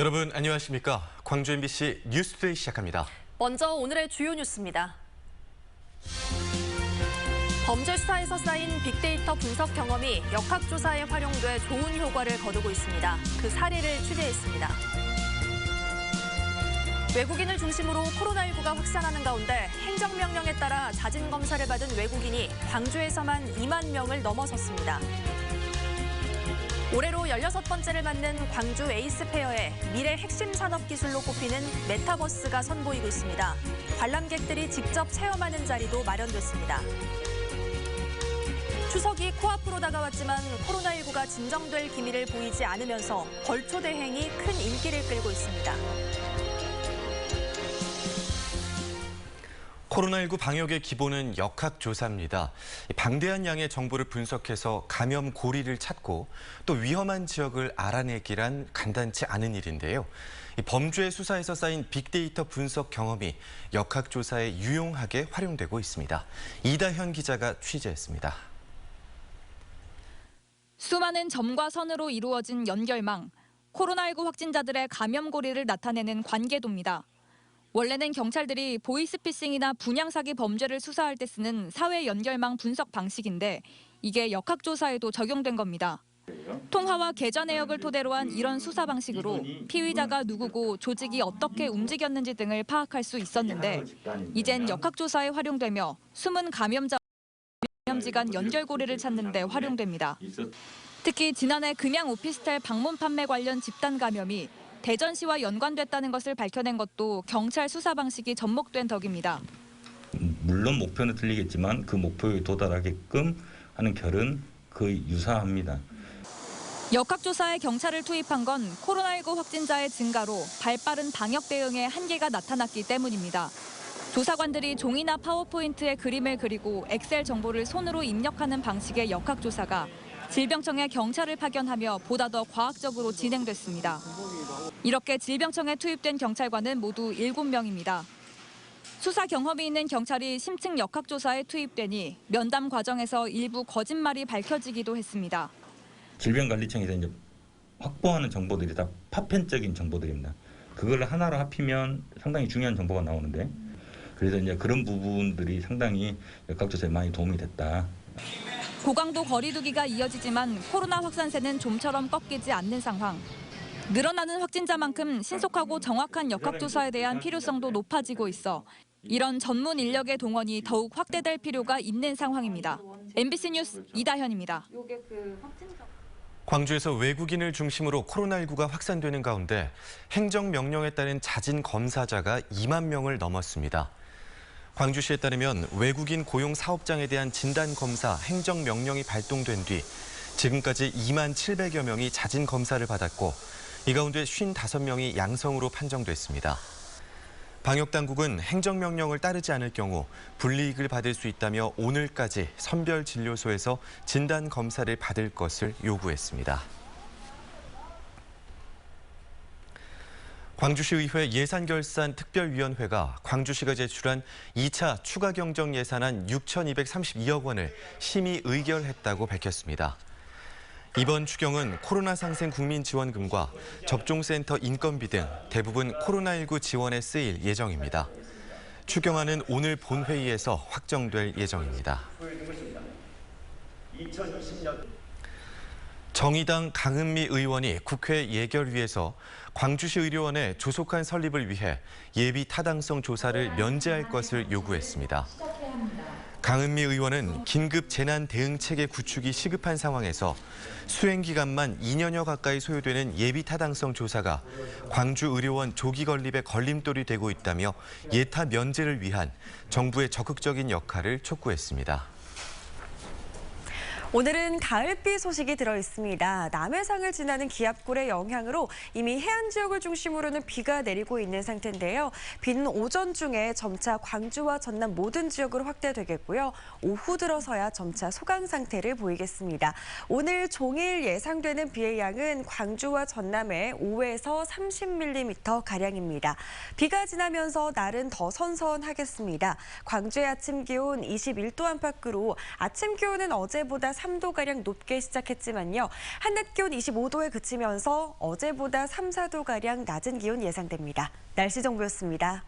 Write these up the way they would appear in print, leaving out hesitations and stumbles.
여러분 안녕하십니까? 광주 MBC 뉴스투데이 시작합니다. 먼저 오늘의 주요 뉴스입니다. 범죄 수사에서 쌓인 빅데이터 분석 경험이 역학조사에 활용돼 좋은 효과를 거두고 있습니다. 그 사례를 취재했습니다. 외국인을 중심으로 코로나19가 확산하는 가운데 행정명령에 따라 자진검사를 받은 외국인이 광주에서만 2만 명을 넘어섰습니다. 올해로 16번째를 맞는 광주 에이스페어에 미래 핵심 산업 기술로 꼽히는 메타버스가 선보이고 있습니다. 관람객들이 직접 체험하는 자리도 마련됐습니다. 추석이 코앞으로 다가왔지만 코로나19가 진정될 기미를 보이지 않으면서 벌초 대행이 큰 인기를 끌고 있습니다. 코로나19 방역의 기본은 역학조사입니다. 방대한 양의 정보를 분석해서 감염 고리를 찾고 또 위험한 지역을 알아내기란 간단치 않은 일인데요. 범죄 수사에서 쌓인 빅데이터 분석 경험이 역학조사에 유용하게 활용되고 있습니다. 이다현 기자가 취재했습니다. 수많은 점과 선으로 이루어진 연결망, 코로나19 확진자들의 감염 고리를 나타내는 관계도입니다. 원래는 경찰들이 보이스피싱이나 분양사기 범죄를 수사할 때 쓰는 사회 연결망 분석 방식인데 이게 역학조사에도 적용된 겁니다. 통화와 계좌 내역을 토대로 한 이런 수사 방식으로 피의자가 누구고 조직이 어떻게 움직였는지 등을 파악할 수 있었는데 이젠 역학조사에 활용되며 숨은 감염자와 감염지 간 연결고리를 찾는 데 활용됩니다. 특히 지난해 금양 오피스텔 방문 판매 관련 집단 감염이 대전시와 연관됐다는 것을 밝혀낸 것도 경찰 수사 방식이 접목된 덕입니다. 물론 목표는 틀리겠지만 그 목표에 도달하게끔 하는 결은 거의 유사합니다. 역학조사에 경찰을 투입한 건 코로나19 확진자의 증가로 발빠른 방역 대응에 한계가 나타났기 때문입니다. 조사관들이 종이나 파워포인트에 그림을 그리고 엑셀 정보를 손으로 입력하는 방식의 역학조사가 질병청에 경찰을 파견하며 보다 더 과학적으로 진행됐습니다. 이렇게 질병청에 투입된 경찰관은 모두 7명입니다. 수사 경험이 있는 경찰이 심층 역학조사에 투입되니 면담 과정에서 일부 거짓말이 밝혀지기도 했습니다. 질병관리청에서 이제 확보하는 정보들이 다 파편적인 정보들입니다. 그걸 하나로 합히면 상당히 중요한 정보가 나오는데 그래서 이제 그런 부분들이 상당히 역학조사에 많이 도움이 됐다. 고강도 거리두기가 이어지지만 코로나 확산세는 좀처럼 꺾이지 않는 상황. 늘어나는 확진자만큼 신속하고 정확한 역학조사에 대한 필요성도 높아지고 있어 이런 전문 인력의 동원이 더욱 확대될 필요가 있는 상황입니다. MBC 뉴스 이다현입니다. 광주에서 외국인을 중심으로 코로나19가 확산되는 가운데 행정명령에 따른 자진 검사자가 2만 명을 넘었습니다. 광주시에 따르면 외국인 고용 사업장에 대한 진단검사 행정명령이 발동된 뒤 지금까지 2만 700여 명이 자진 검사를 받았고 이 가운데 55명이 양성으로 판정됐습니다. 방역당국은 행정명령을 따르지 않을 경우 불이익을 받을 수 있다며 오늘까지 선별진료소에서 진단검사를 받을 것을 요구했습니다. 광주시의회 예산결산특별위원회가 광주시가 제출한 2차 추가 경정 예산안 6,232억 원을 심의 의결했다고 밝혔습니다. 이번 추경은 코로나 상생 국민지원금과 접종센터 인건비 등 대부분 코로나19 지원에 쓰일 예정입니다. 추경안은 오늘 본회의에서 확정될 예정입니다. 정의당 강은미 의원이 국회 예결위에서 광주시 의료원의 조속한 설립을 위해 예비 타당성 조사를 면제할 것을 요구했습니다. 강은미 의원은 긴급 재난 대응 체계 구축이 시급한 상황에서 수행 기간만 2년여 가까이 소요되는 예비 타당성 조사가 광주 의료원 조기 건립에 걸림돌이 되고 있다며 예타 면제를 위한 정부의 적극적인 역할을 촉구했습니다. 오늘은 가을비 소식이 들어있습니다. 남해상을 지나는 기압골의 영향으로 이미 해안 지역을 중심으로는 비가 내리고 있는 상태인데요. 비는 오전 중에 점차 광주와 전남 모든 지역으로 확대되겠고요. 오후 들어서야 점차 소강 상태를 보이겠습니다. 오늘 종일 예상되는 비의 양은 광주와 전남에 5에서 30mm 가량입니다. 비가 지나면서 날은 더 선선하겠습니다. 광주의 아침 기온 21도 안팎으로 아침 기온은 어제보다 3도가량 높게 시작했지만요. 한낮 기온 25도에 그치면서 어제보다 3, 4도가량 낮은 기온 예상됩니다. 날씨 정보였습니다.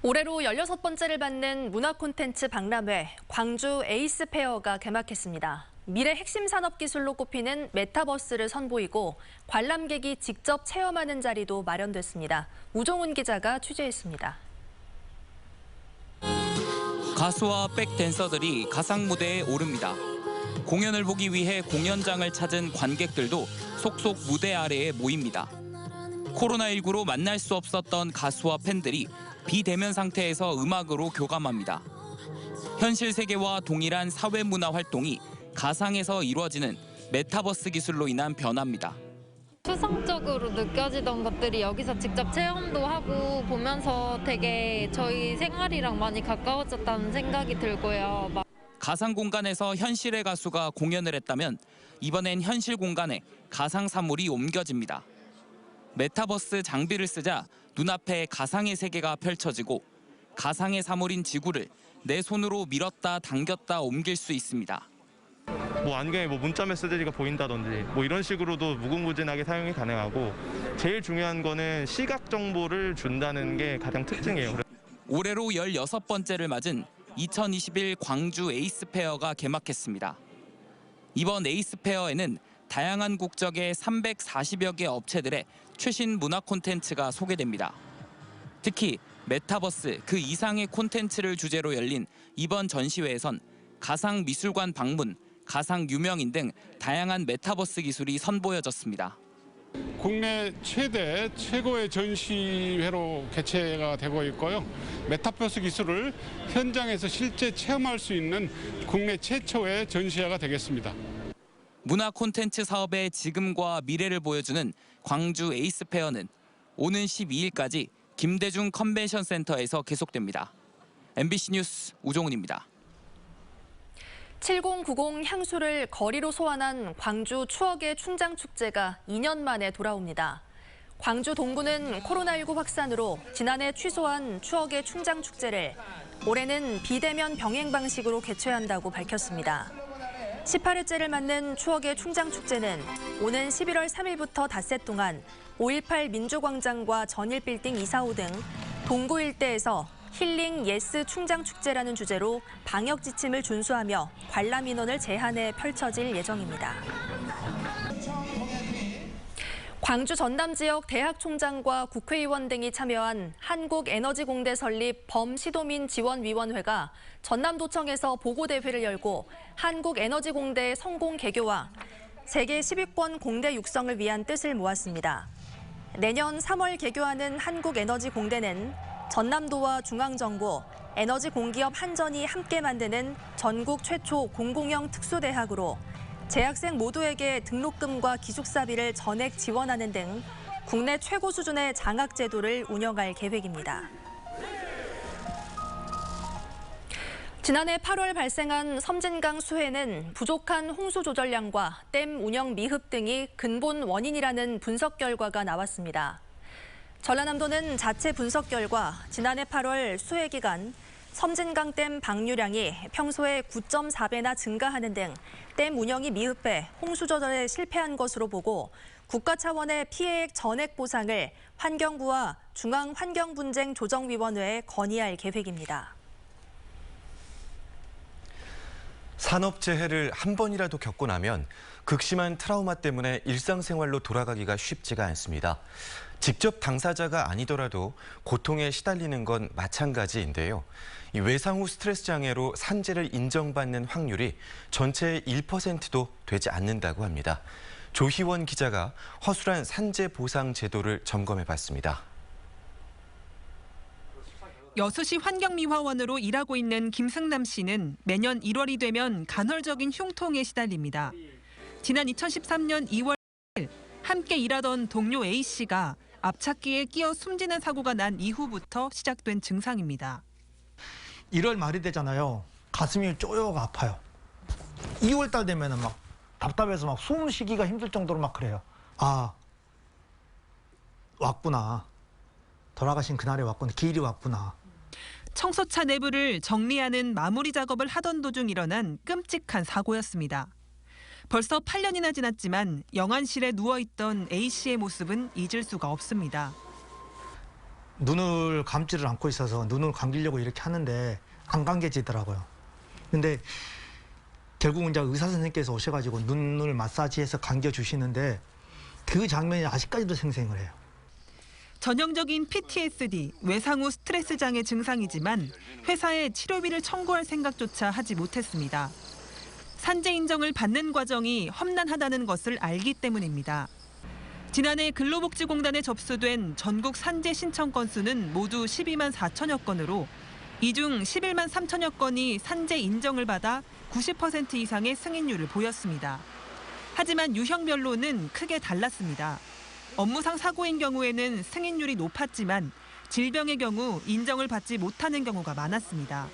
올해로 16번째를 받는 문화 콘텐츠 박람회 광주 에이스 페어가 개막했습니다. 미래 핵심 산업 기술로 꼽히는 메타버스를 선보이고 관람객이 직접 체험하는 자리도 마련됐습니다. 우종훈 기자가 취재했습니다. 가수와 백댄서들이 가상 무대에 오릅니다. 공연을 보기 위해 공연장을 찾은 관객들도 속속 무대 아래에 모입니다. 코로나19로 만날 수 없었던 가수와 팬들이 비대면 상태에서 음악으로 교감합니다. 현실 세계와 동일한 사회문화 활동이 가상에서 이루어지는 메타버스 기술로 인한 변화입니다. 추상적으로 느껴지던 것들이 여기서 직접 체험도 하고 보면서 되게 저희 생활이랑 많이 가까워졌다는 생각이 들고요. 가상 공간에서 현실의 가수가 공연을 했다면 이번엔 현실 공간에 가상 사물이 옮겨집니다. 메타버스 장비를 쓰자 눈앞에 가상의 세계가 펼쳐지고 가상의 사물인 지구를 내 손으로 밀었다 당겼다 옮길 수 있습니다. 안경에 문자 메시지가 보인다든지 이런 식으로도 무궁무진하게 사용이 가능하고 제일 중요한 거는 시각 정보를 준다는 게 가장 특징이에요. 올해로 16번째를 맞은 2021 광주 에이스 페어가 개막했습니다. 이번 에이스 페어에는 다양한 국적의 340여 개 업체들의 최신 문화 콘텐츠가 소개됩니다. 특히 메타버스 그 이상의 콘텐츠를 주제로 열린 이번 전시회에선 가상 미술관 방문, 가상 유명인 등 다양한 메타버스 기술이 선보여졌습니다. 국내 최고의 전시회로 개최가 되고 있고요. 메타버스 기술을 현장에서 실제 체험할 수 있는 국내 최초의 전시회가 되겠습니다. 문화 콘텐츠 사업의 지금과 미래를 보여주는 광주 에이스 페어는 오는 12일까지 김대중 컨벤션 센터에서 계속됩니다. MBC 뉴스 우종훈입니다. 7090 향수를 거리로 소환한 광주 추억의 춘장축제가 2년 만에 돌아옵니다. 광주 동구는 코로나19 확산으로 지난해 취소한 추억의 춘장축제를 올해는 비대면 병행 방식으로 개최한다고 밝혔습니다. 18회째를 맞는 추억의 춘장축제는 오는 11월 3일부터 닷새 동안 5.18 민주광장과 전일빌딩 2, 4호 등 동구 일대에서 힐링 예스 춘장축제라는 주제로 방역 지침을 준수하며 관람 인원을 제한해 펼쳐질 예정입니다. 광주 전남 지역 대학 총장과 국회의원 등이 참여한 한국에너지공대 설립 범시도민 지원위원회가 전남도청에서 보고대회를 열고 한국에너지공대의 성공 개교와 세계 10위권 공대 육성을 위한 뜻을 모았습니다. 내년 3월 개교하는 한국에너지공대는 전남도와 중앙정부, 에너지 공기업 한전이 함께 만드는 전국 최초 공공형 특수대학으로 재학생 모두에게 등록금과 기숙사비를 전액 지원하는 등 국내 최고 수준의 장학 제도를 운영할 계획입니다. 지난해 8월 발생한 섬진강 수해는 부족한 홍수 조절량과 댐 운영 미흡 등이 근본 원인이라는 분석 결과가 나왔습니다. 전라남도는 자체 분석 결과 지난해 8월 수해 기간 섬진강 댐 방류량이 평소에 9.4배나 증가하는 등 댐 운영이 미흡해 홍수 조절에 실패한 것으로 보고 국가 차원의 피해액 전액 보상을 환경부와 중앙환경분쟁조정위원회에 건의할 계획입니다. 산업재해를 한 번이라도 겪고 나면 극심한 트라우마 때문에 일상생활로 돌아가기가 쉽지가 않습니다. 직접 당사자가 아니더라도 고통에 시달리는 건 마찬가지인데요. 이 외상 후 스트레스 장애로 산재를 인정받는 확률이 전체의 1%도 되지 않는다고 합니다. 조희원 기자가 허술한 산재 보상 제도를 점검해봤습니다. 여수시 환경미화원으로 일하고 있는 김승남 씨는 매년 1월이 되면 간헐적인 흉통에 시달립니다. 지난 2013년 2월 함께 일하던 동료 A씨가 앞차기에 끼어 숨지는 사고가 난 이후부터 시작된 증상입니다. 1월 말이 되잖아요. 가슴이 쪼여가 아파요. 2월 달 되면은 막 답답해서 막 숨 쉬기가 힘들 정도로 막 그래요. 아, 왔구나. 돌아가신 그날에 왔구나. 기일이 왔구나. 청소차 내부를 정리하는 마무리 작업을 하던 도중 일어난 끔찍한 사고였습니다. 벌써 8년이나 지났지만 영안실에 누워있던 A씨의 모습은 잊을 수가 없습니다. 눈을 감지를 않고 있어서 눈을 감기려고 이렇게 하는데 안 감겨지더라고요. 근데 결국은 이제 의사 선생님께서 오셔가지고 눈을 마사지해서 감겨주시는데 그 장면이 아직까지도 생생을 해요. 전형적인 PTSD, 외상 후 스트레스 장애 증상이지만 회사에 치료비를 청구할 생각조차 하지 못했습니다. 산재 인정을 받는 과정이 험난하다는 것을 알기 때문입니다. 지난해 근로복지공단에 접수된 전국 산재 신청 건수는 모두 12만 4천여 건으로 이 중 11만 3천여 건이 산재 인정을 받아 90% 이상의 승인율을 보였습니다. 하지만 유형별로는 크게 달랐습니다. 업무상 사고인 경우에는 승인율이 높았지만 질병의 경우 인정을 받지 못하는 경우가 많았습니다.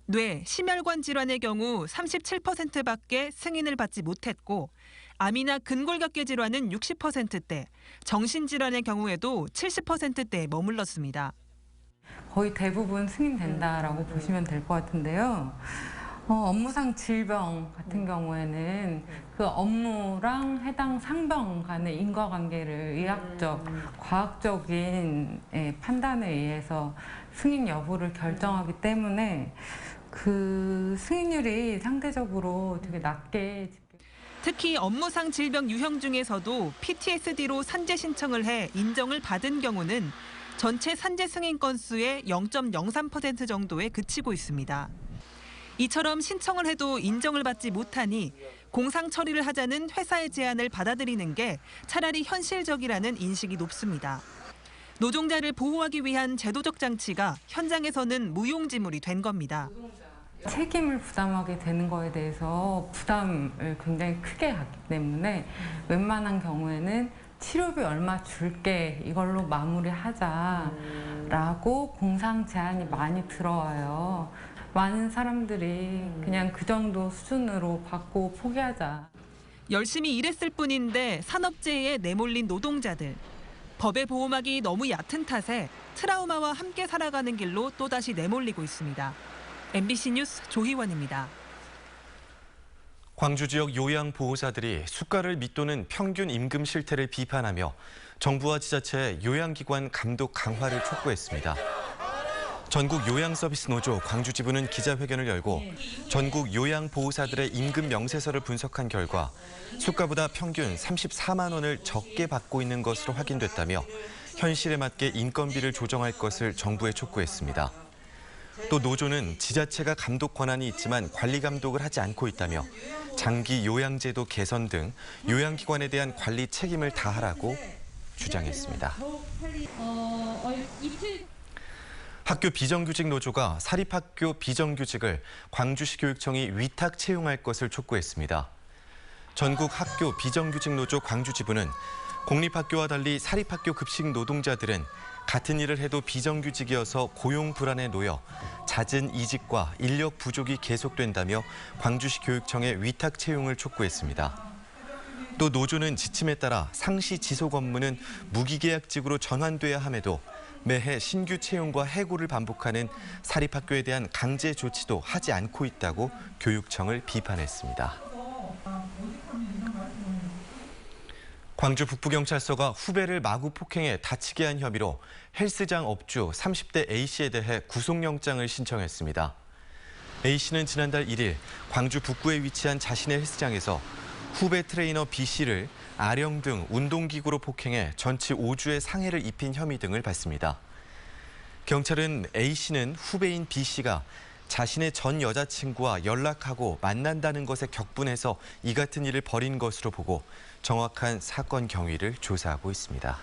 뇌, 심혈관 질환의 경우 37%밖에 승인을 받지 못했고 암이나 근골격계 질환은 60%대, 정신질환의 경우에도 70%대에 머물렀습니다. 거의 대부분 승인된다라고 보시면 될 것 같은데요. 업무상 질병 같은 경우에는 그 업무랑 해당 상병 간의 인과관계를 의학적, 과학적인 판단에 의해서 승인 여부를 결정하기 때문에 그 승인율이 상대적으로 되게 낮게 특히 업무상 질병 유형 중에서도 PTSD로 산재 신청을 해 인정을 받은 경우는 전체 산재 승인 건수의 0.03% 정도에 그치고 있습니다. 이처럼 신청을 해도 인정을 받지 못하니 공상 처리를 하자는 회사의 제안을 받아들이는 게 차라리 현실적이라는 인식이 높습니다. 노동자를 보호하기 위한 제도적 장치가 현장에서는 무용지물이 된 겁니다. 책임을 부담하게 되는 거에 대해서 부담을 굉장히 크게 하기 때문에 웬만한 경우에는 치료비 얼마 줄게 이걸로 마무리하자라고 공상 제안이 많이 들어와요. 많은 사람들이 그냥 그 정도 수준으로 받고 포기하자. 열심히 일했을 뿐인데 산업재해에 내몰린 노동자들. 법의 보호막이 너무 얕은 탓에 트라우마와 함께 살아가는 길로 또다시 내몰리고 있습니다. MBC 뉴스 조희원입니다. 광주 지역 요양보호사들이 수가를 밑도는 평균 임금 실태를 비판하며 정부와 지자체의 요양기관 감독 강화를 촉구했습니다. 전국 요양서비스노조 광주지부는 기자회견을 열고 전국 요양보호사들의 임금 명세서를 분석한 결과 수가보다 평균 34만 원을 적게 받고 있는 것으로 확인됐다며 현실에 맞게 인건비를 조정할 것을 정부에 촉구했습니다. 또 노조는 지자체가 감독 권한이 있지만 관리 감독을 하지 않고 있다며 장기 요양제도 개선 등 요양기관에 대한 관리 책임을 다하라고 주장했습니다. 학교 비정규직 노조가 사립학교 비정규직을 광주시 교육청이 위탁 채용할 것을 촉구했습니다. 전국 학교 비정규직 노조 광주지부는 공립학교와 달리 사립학교 급식 노동자들은 같은 일을 해도 비정규직이어서 고용 불안에 놓여 잦은 이직과 인력 부족이 계속된다며 광주시 교육청에 위탁 채용을 촉구했습니다. 또 노조는 지침에 따라 상시 지속 업무는 무기계약직으로 전환돼야 함에도 매해 신규 채용과 해고를 반복하는 사립학교에 대한 강제 조치도 하지 않고 있다고 교육청을 비판했습니다. 광주 북부경찰서가 후배를 마구 폭행해 다치게 한 혐의로 헬스장 업주 30대 A씨에 대해 구속영장을 신청했습니다. A씨는 지난달 1일 광주 북구에 위치한 자신의 헬스장에서 후배 트레이너 B씨를 아령 등 운동기구로 폭행해 전치 5주의 상해를 입힌 혐의 등을 받습니다. 경찰은 A씨는 후배인 B씨가 자신의 전 여자친구와 연락하고 만난다는 것에 격분해서 이 같은 일을 벌인 것으로 보고 정확한 사건 경위를 조사하고 있습니다.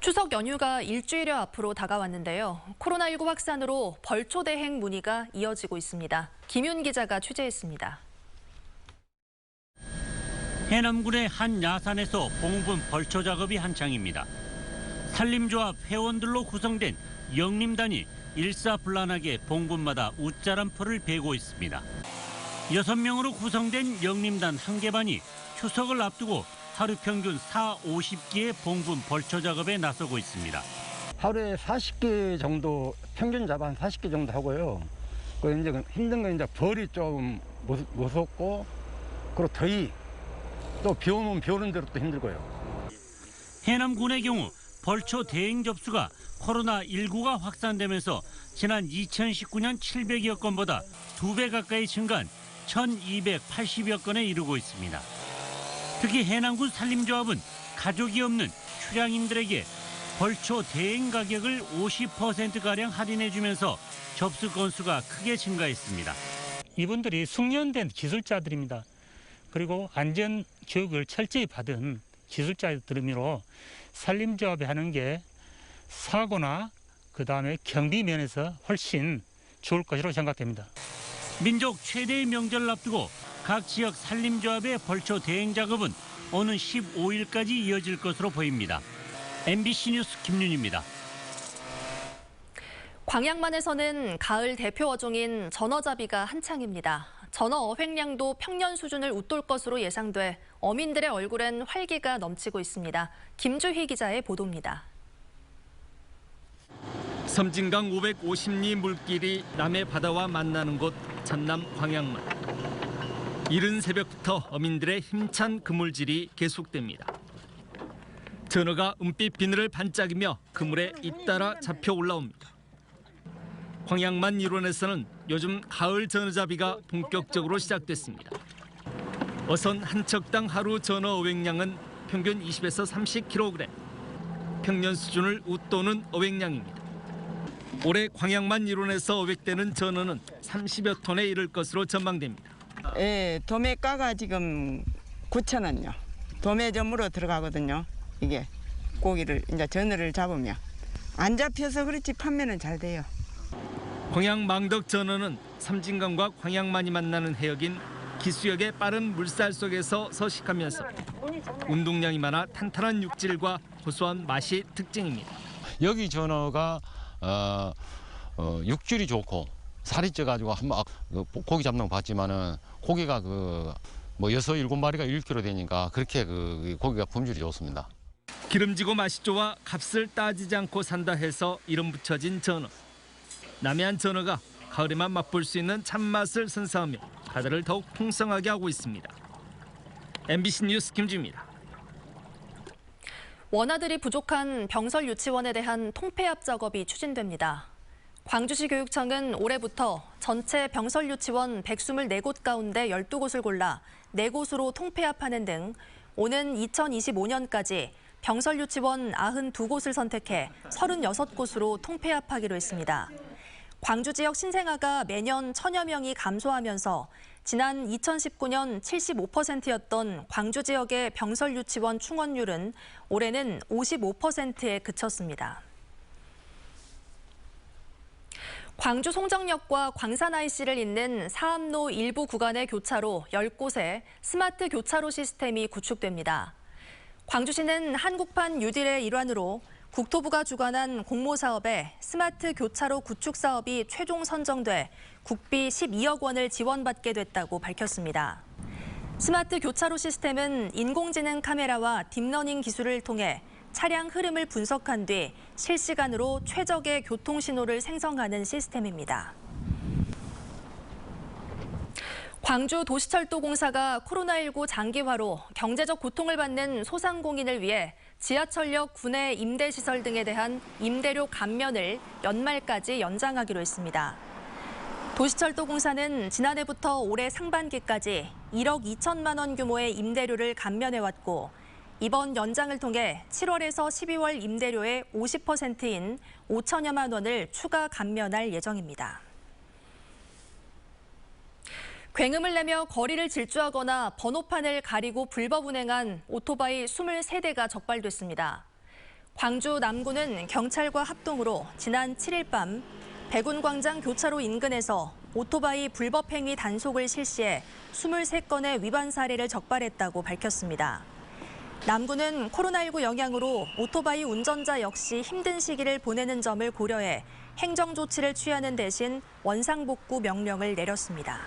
추석 연휴가 일주일여 앞으로 다가왔는데요. 코로나19 확산으로 벌초 대행 문의가 이어지고 있습니다. 김윤 기자가 취재했습니다. 해남군의 한 야산에서 봉분 벌초 작업이 한창입니다. 산림조합 회원들로 구성된 영림단이 일사불란하게 봉군마다 웃자람포를 베고 있습니다. 6명으로 구성된 영림단 한 개 반이 추석을 앞두고 하루 평균 50기의 봉군 벌초 작업에 나서고 있습니다. 하루에 40개 정도, 평균 잡아 한 40개 정도 하고요. 그 이제 힘든 건 이제 벌이 좀 무섭고, 그리고 더위, 또 비 오면 비 오는 대로 또 힘들고요. 해남군의 경우 벌초 대행 접수가 코로나19가 확산되면서 지난 2019년 700여 건보다 2배 가까이 증가한 1280여 건에 이르고 있습니다. 특히 해남군 산림조합은 가족이 없는 출향인들에게 벌초 대행 가격을 50%가량 할인해주면서 접수 건수가 크게 증가했습니다. 이분들이 숙련된 기술자들입니다. 그리고 안전 교육을 철저히 받은 기술자들이므로 산림조합이 하는 게 사고나 그다음에 경비 면에서 훨씬 좋을 것이라고 생각됩니다. 민족 최대의 명절을 앞두고 각 지역 산림조합의 벌초 대행 작업은 오는 15일까지 이어질 것으로 보입니다. MBC 뉴스 김윤희입니다. 광양만에서는 가을 대표 어종인 전어잡이가 한창입니다. 전어 어획량도 평년 수준을 웃돌 것으로 예상돼 어민들의 얼굴엔 활기가 넘치고 있습니다. 김주희 기자의 보도입니다. 섬진강 550리 물길이 남해 바다와 만나는 곳 전남 광양만. 이른 새벽부터 어민들의 힘찬 그물질이 계속됩니다. 전어가 은빛 비늘을 반짝이며 그물에 잇따라 잡혀 올라옵니다. 광양만 일원에서는 요즘 가을 전어잡이가 본격적으로 시작됐습니다. 어선 한 척당 하루 전어 어획량은 평균 20에서 30kg. 평년 수준을 웃도는 어획량입니다. 올해 광양만 일원에서 어획되는 전어는 30여 톤에 이를 것으로 전망됩니다. 예, 도매가가 지금 9,000원요. 도매점으로 들어가거든요. 이게 고기를 이제 전어를 잡으면 안 잡혀서 그렇지 판매는 잘 돼요. 광양 망덕 전어는 섬진강과 광양만이 만나는 해역인 기수역의 빠른 물살 속에서 서식하면서 운동량이 많아 탄탄한 육질과 고소한 맛이 특징입니다. 여기 전어가 육질이 좋고 살이 쪄가지고 한번 고기 잡는 거 봤지만은 고기가 뭐 6, 7마리가 1kg 되니까 그렇게 고기가 품질이 좋습니다. 기름지고 맛이 좋아 값을 따지지 않고 산다 해서 이름 붙여진 전어. 남해안 전어가 가을에만 맛볼 수 있는 참맛을 선사하며 바다를 더욱 풍성하게 하고 있습니다. MBC 뉴스 김주입니다. 원아들이 부족한 병설 유치원에 대한 통폐합 작업이 추진됩니다. 광주시 교육청은 올해부터 전체 병설 유치원 124곳 가운데 12곳을 골라 4곳으로 통폐합하는 등 오는 2025년까지 병설 유치원 92곳을 선택해 36곳으로 통폐합하기로 했습니다. 광주 지역 신생아가 매년 1000여 명이 감소하면서 지난 2019년 75%였던 광주 지역의 병설 유치원 충원율은 올해는 55%에 그쳤습니다. 광주 송정역과 광산 IC를 잇는 사암로 일부 구간의 교차로 10곳에 스마트 교차로 시스템이 구축됩니다. 광주시는 한국판 뉴딜의 일환으로 국토부가 주관한 공모사업에 스마트 교차로 구축 사업이 최종 선정돼 국비 12억 원을 지원받게 됐다고 밝혔습니다. 스마트 교차로 시스템은 인공지능 카메라와 딥러닝 기술을 통해 차량 흐름을 분석한 뒤 실시간으로 최적의 교통 신호를 생성하는 시스템입니다. 광주 도시철도공사가 코로나19 장기화로 경제적 고통을 받는 소상공인을 위해 지하철역 구내 임대시설 등에 대한 임대료 감면을 연말까지 연장하기로 했습니다. 도시철도공사는 지난해부터 올해 상반기까지 1억 2천만 원 규모의 임대료를 감면해왔고 이번 연장을 통해 7월에서 12월 임대료의 50%인 5천여만 원을 추가 감면할 예정입니다. 굉음을 내며 거리를 질주하거나 번호판을 가리고 불법 운행한 오토바이 23대가 적발됐습니다. 광주 남구는 경찰과 합동으로 지난 7일 밤 백운광장 교차로 인근에서 오토바이 불법 행위 단속을 실시해 23건의 위반 사례를 적발했다고 밝혔습니다. 남구는 코로나19 영향으로 오토바이 운전자 역시 힘든 시기를 보내는 점을 고려해 행정 조치를 취하는 대신 원상복구 명령을 내렸습니다.